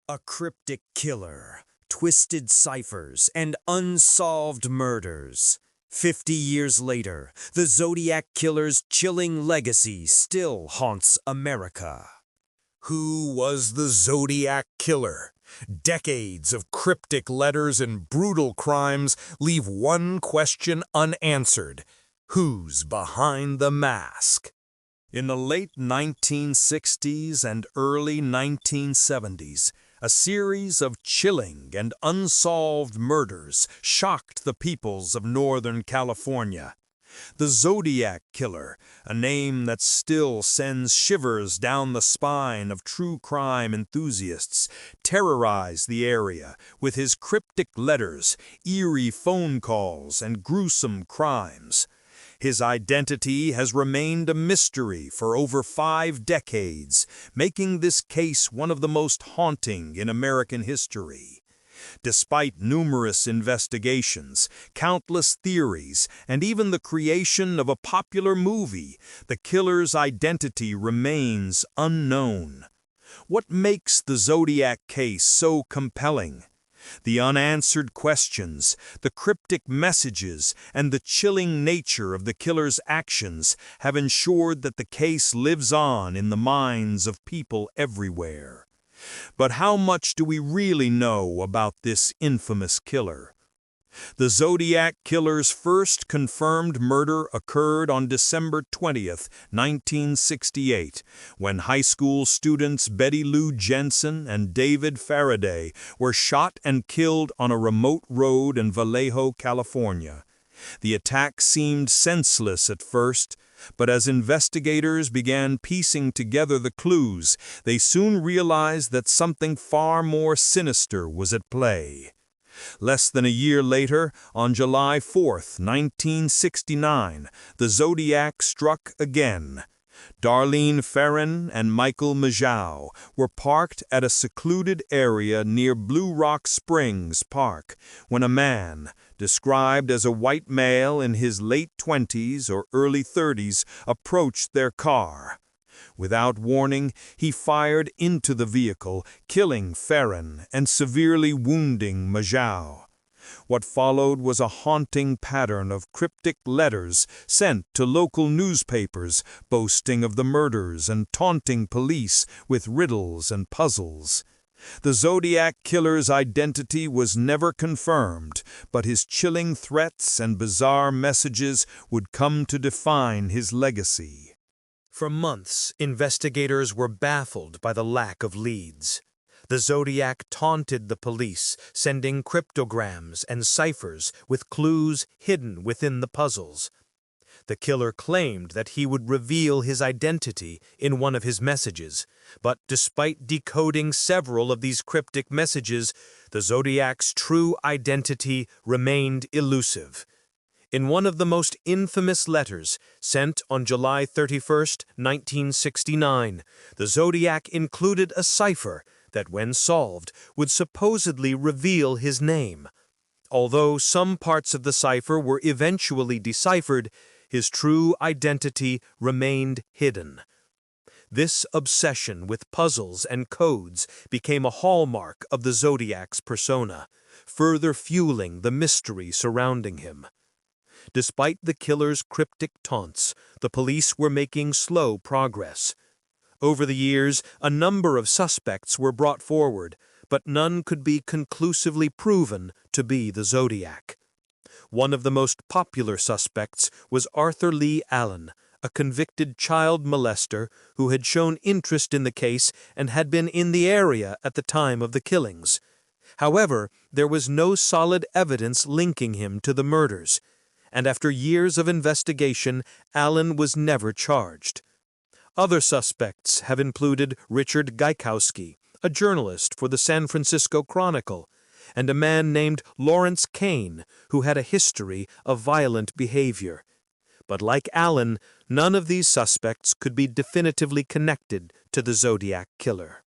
A cryptic killer, twisted ciphers, and unsolved murders. 50 years later, the Zodiac Killer's chilling legacy still haunts America. Who was the Zodiac Killer? Decades of cryptic letters and brutal crimes leave one question unanswered. Who's behind the mask? In the late 1960s and early 1970s, a series of chilling and unsolved murders shocked the peoples of Northern California. The Zodiac Killer, a name that still sends shivers down the spine of true crime enthusiasts, terrorized the area with his cryptic letters, eerie phone calls, and gruesome crimes. His identity has remained a mystery for over 5 decades, making this case one of the most haunting in American history. Despite numerous investigations, countless theories, and even the creation of a popular movie, the killer's identity remains unknown. What makes the Zodiac case so compelling? The unanswered questions, the cryptic messages, and the chilling nature of the killer's actions have ensured that the case lives on in the minds of people everywhere. But how much do we really know about this infamous killer? The Zodiac Killer's first confirmed murder occurred on December 20th, 1968, when high school students Betty Lou Jensen and David Faraday were shot and killed on a remote road in Vallejo, California. The attack seemed senseless at first, but as investigators began piecing together the clues, they soon realized that something far more sinister was at play. Less than a year later, on July 4th, 1969, the Zodiac struck again. Darlene Ferrin and Michael Majau were parked at a secluded area near Blue Rock Springs Park when a man, described as a white male in his late 20s or early 30s, approached their car. Without warning, he fired into the vehicle, killing Ferrin and severely wounding Majau. What followed was a haunting pattern of cryptic letters sent to local newspapers, boasting of the murders and taunting police with riddles and puzzles. The Zodiac Killer's identity was never confirmed, but his chilling threats and bizarre messages would come to define his legacy. For months, investigators were baffled by the lack of leads. The Zodiac taunted the police, sending cryptograms and ciphers with clues hidden within the puzzles. The killer claimed that he would reveal his identity in one of his messages, but despite decoding several of these cryptic messages, the Zodiac's true identity remained elusive. In one of the most infamous letters, sent on July 31st, 1969, the Zodiac included a cipher that, when solved, would supposedly reveal his name. Although some parts of the cipher were eventually deciphered, his true identity remained hidden. This obsession with puzzles and codes became a hallmark of the Zodiac's persona, further fueling the mystery surrounding him. Despite the killer's cryptic taunts, the police were making slow progress. Over the years, a number of suspects were brought forward, but none could be conclusively proven to be the Zodiac. One of the most popular suspects was Arthur Lee Allen, a convicted child molester who had shown interest in the case and had been in the area at the time of the killings. However, there was no solid evidence linking him to the murders, and after years of investigation, Allen was never charged. Other suspects have included Richard Gaikowski, a journalist for the San Francisco Chronicle, and a man named Lawrence Kane, who had a history of violent behavior. But like Allen, none of these suspects could be definitively connected to the Zodiac Killer.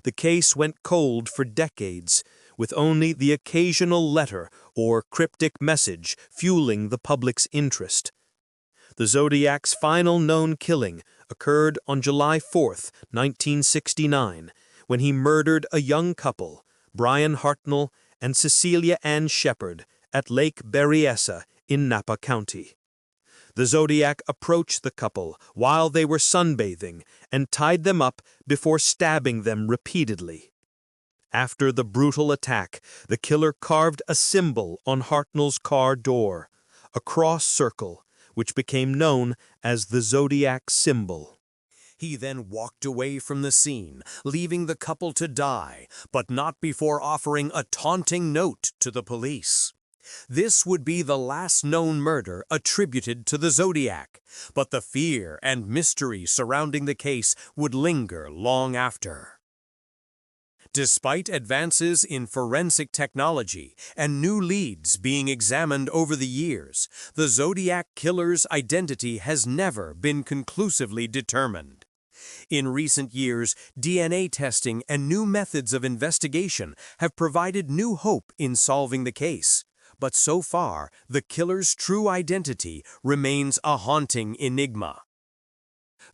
The case went cold for decades, with only the occasional letter or cryptic message fueling the public's interest. The Zodiac's final known killing occurred on July 4th, 1969, when he murdered a young couple, Brian Hartnell and Cecilia Ann Shepard, at Lake Berryessa in Napa County. The Zodiac approached the couple while they were sunbathing and tied them up before stabbing them repeatedly. After the brutal attack, the killer carved a symbol on Hartnell's car door, a cross circle, which became known as the Zodiac symbol. He then walked away from the scene, leaving the couple to die, but not before offering a taunting note to the police. This would be the last known murder attributed to the Zodiac, but the fear and mystery surrounding the case would linger long after. Despite advances in forensic technology and new leads being examined over the years, the Zodiac Killer's identity has never been conclusively determined. In recent years, DNA testing and new methods of investigation have provided new hope in solving the case. But so far, the killer's true identity remains a haunting enigma.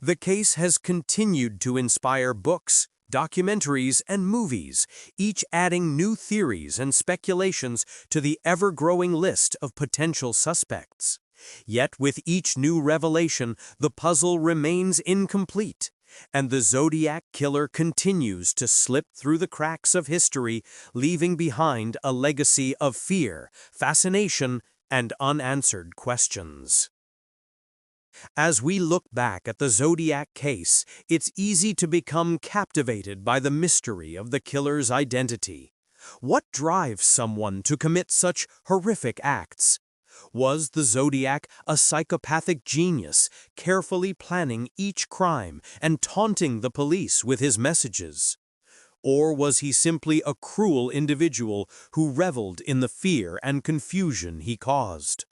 The case has continued to inspire books, documentaries, and movies, each adding new theories and speculations to the ever-growing list of potential suspects. Yet with each new revelation, the puzzle remains incomplete, and the Zodiac Killer continues to slip through the cracks of history, leaving behind a legacy of fear, fascination, and unanswered questions. As we look back at the Zodiac case, it's easy to become captivated by the mystery of the killer's identity. What drives someone to commit such horrific acts? Was the Zodiac a psychopathic genius, carefully planning each crime and taunting the police with his messages? Or was he simply a cruel individual who reveled in the fear and confusion he caused?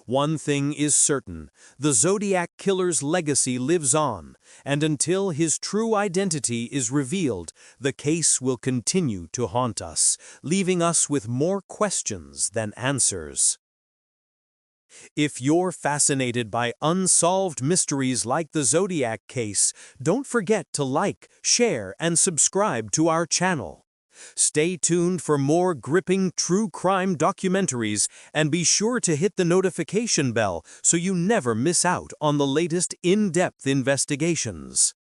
One thing is certain, the Zodiac Killer's legacy lives on, and until his true identity is revealed, the case will continue to haunt us, leaving us with more questions than answers. If you're fascinated by unsolved mysteries like the Zodiac case, don't forget to like, share, and subscribe to our channel. Stay tuned for more gripping true crime documentaries, and be sure to hit the notification bell so you never miss out on the latest in-depth investigations.